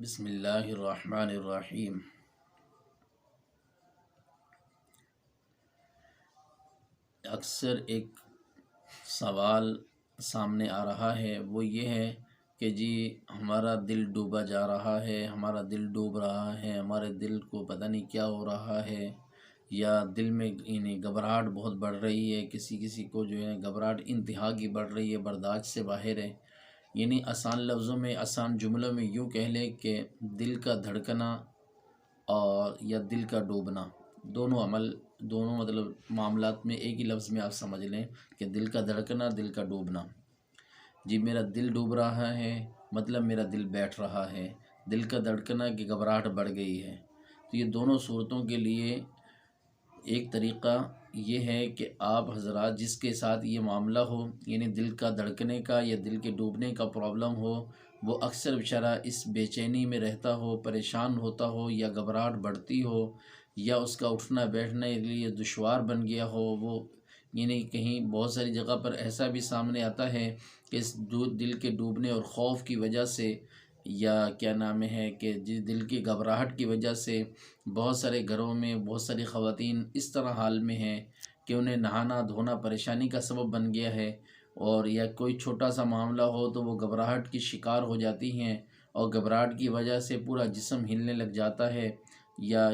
بسم اللہ الرحمن الرحیم۔ اکثر ایک سوال سامنے آ رہا ہے، وہ یہ ہے کہ جی ہمارا دل ڈوبا جا رہا ہے، ہمارا دل ڈوب رہا ہے، ہمارے دل کو پتہ نہیں کیا ہو رہا ہے، یا دل میں گھبراہٹ بہت بڑھ رہی ہے، کسی کو جو ہے گھبراہٹ انتہا کی بڑھ رہی ہے، برداشت سے باہر ہے۔ یعنی آسان لفظوں میں، آسان جملوں میں یوں کہہ لیں کہ دل کا دھڑکنا اور یا دل کا ڈوبنا، دونوں مطلب معاملات میں ایک ہی لفظ میں آپ سمجھ لیں کہ دل کا دھڑکنا، دل کا ڈوبنا۔ جی میرا دل ڈوب رہا ہے مطلب میرا دل بیٹھ رہا ہے، دل کا دھڑکنا کی گھبراہٹ بڑھ گئی ہے۔ تو یہ دونوں صورتوں کے لیے ایک طریقہ یہ ہے کہ آپ حضرات جس کے ساتھ یہ معاملہ ہو، یعنی دل کا دھڑکنے کا یا دل کے ڈوبنے کا پرابلم ہو، وہ اکثر بیچارہ اس بے چینی میں رہتا ہو، پریشان ہوتا ہو، یا گھبراہٹ بڑھتی ہو، یا اس کا اٹھنا بیٹھنے کے لیے دشوار بن گیا ہو، وہ یعنی کہیں بہت ساری جگہ پر ایسا بھی سامنے آتا ہے کہ اس دل کے ڈوبنے اور خوف کی وجہ سے، یا کیا نام ہے کہ جس دل کی گھبراہٹ کی وجہ سے بہت سارے گھروں میں بہت ساری خواتین اس طرح حال میں ہیں کہ انہیں نہانا دھونا پریشانی کا سبب بن گیا ہے، اور یا کوئی چھوٹا سا معاملہ ہو تو وہ گھبراہٹ کی شکار ہو جاتی ہیں، اور گھبراہٹ کی وجہ سے پورا جسم ہلنے لگ جاتا ہے یا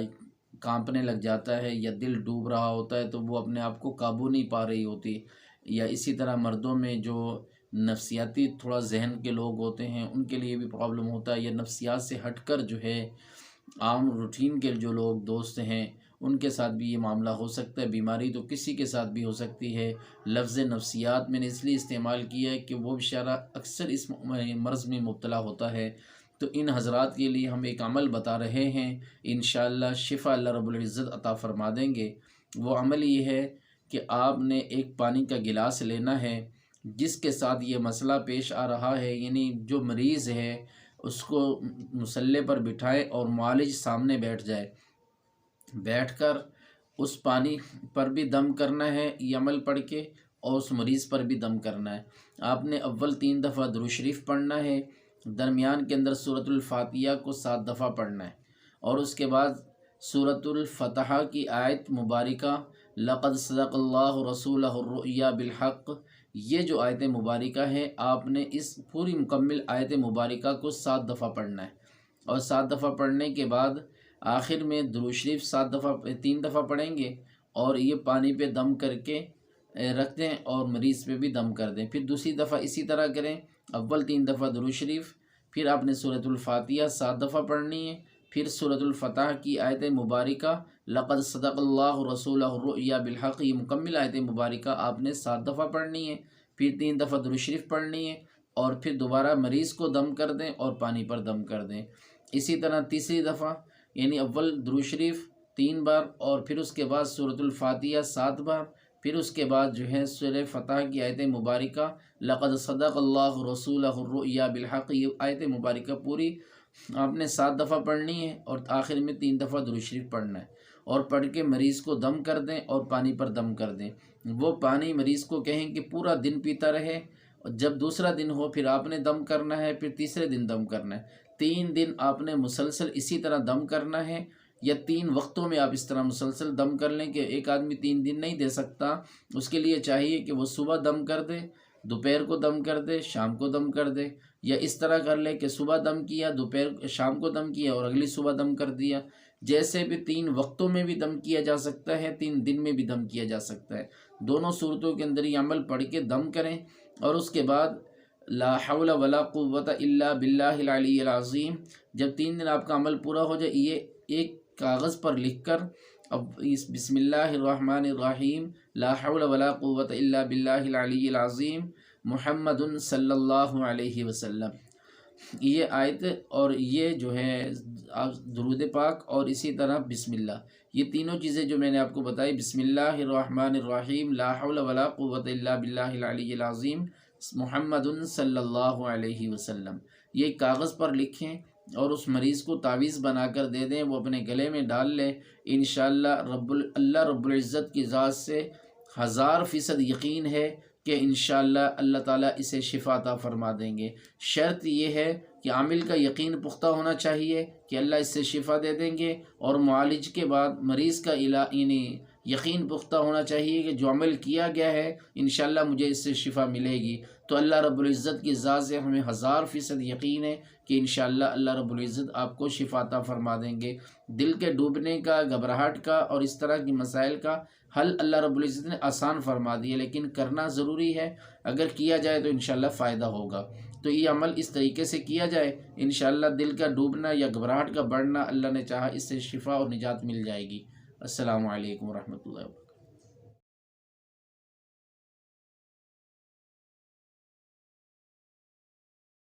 کانپنے لگ جاتا ہے، یا دل ڈوب رہا ہوتا ہے تو وہ اپنے آپ کو قابو نہیں پا رہی ہوتی۔ یا اسی طرح مردوں میں جو نفسیاتی تھوڑا ذہن کے لوگ ہوتے ہیں ان کے لیے بھی پرابلم ہوتا ہے، یا نفسیات سے ہٹ کر جو ہے عام روٹین کے جو لوگ دوست ہیں ان کے ساتھ بھی یہ معاملہ ہو سکتا ہے۔ بیماری تو کسی کے ساتھ بھی ہو سکتی ہے۔ لفظ نفسیات میں نے اس لیے استعمال کیا ہے کہ وہ بیچارہ اکثر اس مرض میں مبتلا ہوتا ہے۔ تو ان حضرات کے لیے ہم ایک عمل بتا رہے ہیں، انشاءاللہ شفا اللہ رب العزت عطا فرما دیں گے۔ وہ عمل یہ ہے کہ آپ نے ایک پانی کا گلاس لینا ہے، جس کے ساتھ یہ مسئلہ پیش آ رہا ہے، یعنی جو مریض ہے اس کو مصلے پر بٹھائے اور معالج سامنے بیٹھ جائے، بیٹھ کر اس پانی پر بھی دم کرنا ہے یہ عمل پڑھ کے، اور اس مریض پر بھی دم کرنا ہے۔ آپ نے اول 3 دفعہ درود شریف پڑھنا ہے، درمیان کے اندر سورۃ الفاتحہ کو 7 دفعہ پڑھنا ہے، اور اس کے بعد سورۃ الفتح کی آیت مبارکہ لقد صدق اللہ رسولہ الرؤیا بالحق، یہ جو آیت مبارکہ ہے آپ نے اس پوری مکمل آیت مبارکہ کو 7 دفعہ پڑھنا ہے، اور 7 دفعہ پڑھنے کے بعد آخر میں درود شریف 3 دفعہ پڑھیں گے، اور یہ پانی پہ دم کر کے رکھ دیں اور مریض پہ بھی دم کر دیں۔ پھر دوسری دفعہ اسی طرح کریں، اول 3 دفعہ درود شریف، پھر آپ نے سورۃ الفاتحہ 7 دفعہ پڑھنی ہے، پھر سورۃ الفتح کی آیت مبارکہ لقد صدق اللہ رسولہ الرؤیا بالحق، یہ مکمل آیت مبارکہ آپ نے 7 دفعہ پڑھنی ہے، پھر 3 دفعہ درود شریف پڑھنی ہے، اور پھر دوبارہ مریض کو دم کر دیں اور پانی پر دم کر دیں۔ اسی طرح تیسری دفعہ یعنی اول درود شریف 3 بار، اور پھر اس کے بعد سورۃ الفاتحہ 7 بار، پھر اس کے بعد جو ہے سورہ فتح کی آیت مبارکہ لقد صدق اللہ رسولہ الرؤیا بالحق، یہ آیت مبارکہ پوری آپ نے 7 دفعہ پڑھنی ہے، اور آخر میں 3 دفعہ درود شریف پڑھنا ہے، اور پڑھ کے مریض کو دم کر دیں اور پانی پر دم کر دیں۔ وہ پانی مریض کو کہیں کہ پورا دن پیتا رہے، اور جب دوسرا دن ہو پھر آپ نے دم کرنا ہے، پھر تیسرے دن دم کرنا ہے، 3 دن آپ نے مسلسل اسی طرح دم کرنا ہے، یا 3 وقتوں میں آپ اس طرح مسلسل دم کر لیں کہ ایک آدمی 3 دن نہیں دے سکتا، اس کے لیے چاہیے کہ وہ صبح دم کر دے، دوپہر کو دم کر دے، شام کو دم کر دے، یا اس طرح کر لے کہ صبح دم کیا، دوپہر شام کو دم کیا اور اگلی صبح دم کر دیا۔ جیسے بھی 3 وقتوں میں بھی دم کیا جا سکتا ہے، 3 دن میں بھی دم کیا جا سکتا ہے۔ دونوں صورتوں کے اندر یہ عمل پڑھ کے دم کریں، اور اس کے بعد لا حول ولا قوت الا باللہ العلی العظیم، جب 3 دن آپ کا عمل پورا ہو جائے، یہ ایک کاغذ پر لکھ کر اب بسم اللہ الرحمن الرحیم لا حول ولا قوت الا باللہ العلی العظیم محمد صلی اللہ علیہ وسلم، یہ آیت اور یہ جو ہے درود پاک، اور اسی طرح بسم اللہ، یہ تینوں چیزیں جو میں نے آپ کو بتائی، بسم اللہ الرحمن الرحیم لا حول ولا قوت الا باللہ العلی العظیم محمد صلی اللہ علیہ وسلم، یہ کاغذ پر لکھیں اور اس مریض کو تعویذ بنا کر دے دیں، وہ اپنے گلے میں ڈال لے۔ انشاءاللہ اللہ رب العزت کی ذات سے 1000% یقین ہے کہ انشاءاللہ اللہ تعالیٰ اسے شفا عطا فرما دیں گے۔ شرط یہ ہے کہ عامل کا یقین پختہ ہونا چاہیے کہ اللہ اس سے شفا دے دیں گے، اور معالج کے بعد مریض کا یعنی یقین پختہ ہونا چاہیے کہ جو عمل کیا گیا ہے انشاءاللہ مجھے اس سے شفا ملے گی۔ تو اللہ رب العزت کی ذات سے ہمیں 1000% یقین ہے کہ انشاءاللہ اللہ رب العزت آپ کو شفا عطا فرما دیں گے۔ دل کے ڈوبنے کا، گھبراہٹ کا اور اس طرح کی مسائل کا حل اللہ رب العزت نے آسان فرما دیا، لیکن کرنا ضروری ہے۔ اگر کیا جائے تو انشاءاللہ فائدہ ہوگا۔ تو یہ عمل اس طریقے سے کیا جائے، انشاءاللہ دل کا ڈوبنا یا گھبراہٹ کا بڑھنا اللہ نے چاہا اس سے شفا اور نجات مل جائے گی۔ السلام علیکم ورحمۃ اللہ وبرکاتہ۔